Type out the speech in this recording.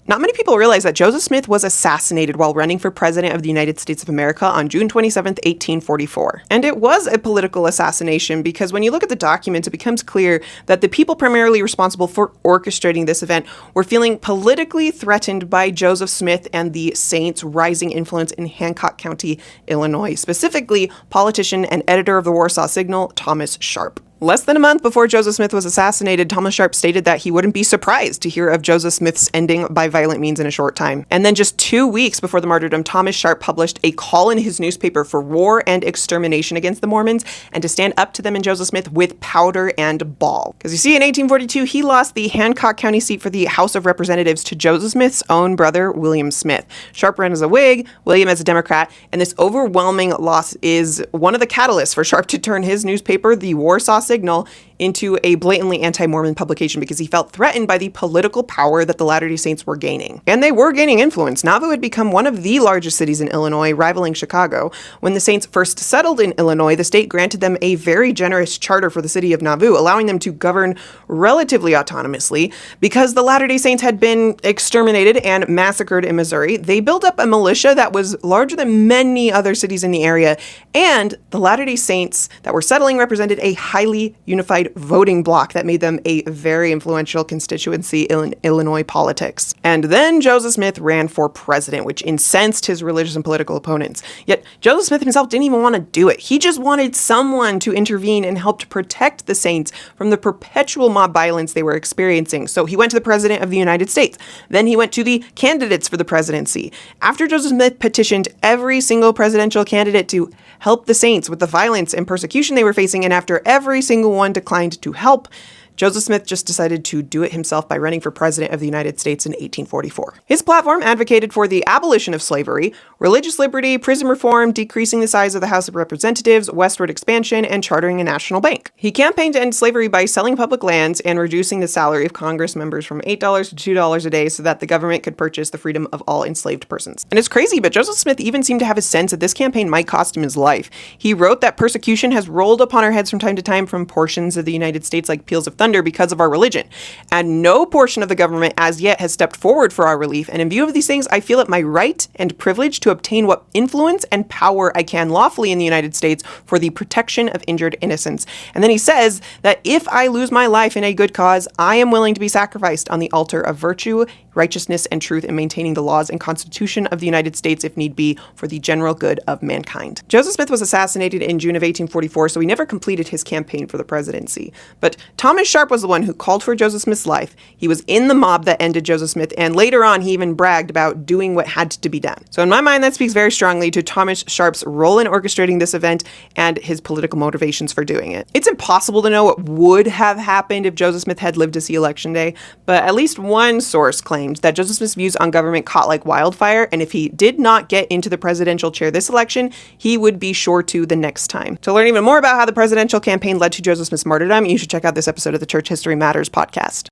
Not many people realize that Joseph Smith was assassinated while running for president of the United States of America on June 27th, 1844. And it was a political assassination because when you look at the documents, it becomes clear that the people primarily responsible for orchestrating this event were feeling politically threatened by Joseph Smith and the Saints' rising influence in Hancock County, Illinois, specifically politician and editor of the Warsaw Signal, Thomas Sharp. Less than a month before Joseph Smith was assassinated, Thomas Sharp stated that he wouldn't be surprised to hear of Joseph Smith's ending by violent means in a short time. And then just 2 weeks before the martyrdom, Thomas Sharp published a call in his newspaper for war and extermination against the Mormons and to stand up to them and Joseph Smith with powder and ball. Because you see, in 1842, he lost the Hancock County seat for the House of Representatives to Joseph Smith's own brother, William Smith. Sharp ran as a Whig, William as a Democrat, and this overwhelming loss is one of the catalysts for Sharp to turn his newspaper, the Warsaw Signal, into a blatantly anti-Mormon publication because he felt threatened by the political power that the Latter-day Saints were gaining. And they were gaining influence. Nauvoo had become one of the largest cities in Illinois, rivaling Chicago. When the Saints first settled in Illinois, the state granted them a very generous charter for the city of Nauvoo, allowing them to govern relatively autonomously. Because the Latter-day Saints had been exterminated and massacred in Missouri, they built up a militia that was larger than many other cities in the area, and the Latter-day Saints that were settling represented a highly unified voting bloc that made them a very influential constituency in Illinois politics. And then Joseph Smith ran for president, which incensed his religious and political opponents. Yet Joseph Smith himself didn't even want to do it. He just wanted someone to intervene and help to protect the Saints from the perpetual mob violence they were experiencing. So he went to the president of the United States. Then he went to the candidates for the presidency. After Joseph Smith petitioned every single presidential candidate to help the Saints with the violence and persecution they were facing, and after every single one declined to help, Joseph Smith just decided to do it himself by running for president of the United States in 1844. His platform advocated for the abolition of slavery, religious liberty, prison reform, decreasing the size of the House of Representatives, westward expansion, and chartering a national bank. He campaigned to end slavery by selling public lands and reducing the salary of Congress members from $8 to $2 a day so that the government could purchase the freedom of all enslaved persons. And it's crazy, but Joseph Smith even seemed to have a sense that this campaign might cost him his life. He wrote that persecution has rolled upon our heads from time to time from portions of the United States like peals of thunder because of our religion. And no portion of the government as yet has stepped forward for our relief. And in view of these things, I feel it my right and privilege to obtain what influence and power I can lawfully in the United States for the protection of injured innocents. And then he says that if I lose my life in a good cause, I am willing to be sacrificed on the altar of virtue, righteousness, and truth in maintaining the laws and Constitution of the United States if need be for the general good of mankind. Joseph Smith was assassinated in June of 1844, so he never completed his campaign for the presidency. But Thomas Sharp was the one who called for Joseph Smith's life. He was in the mob that ended Joseph Smith, and later on he even bragged about doing what had to be done. So in my mind, that speaks very strongly to Thomas Sharp's role in orchestrating this event and his political motivations for doing it. It's impossible to know what would have happened if Joseph Smith had lived to see Election Day, but at least one source claimed that Joseph Smith's views on government caught like wildfire, and if he did not get into the presidential chair this election, he would be sure to the next time. To learn even more about how the presidential campaign led to Joseph Smith's martyrdom, you should check out this episode of the Church History Matters podcast.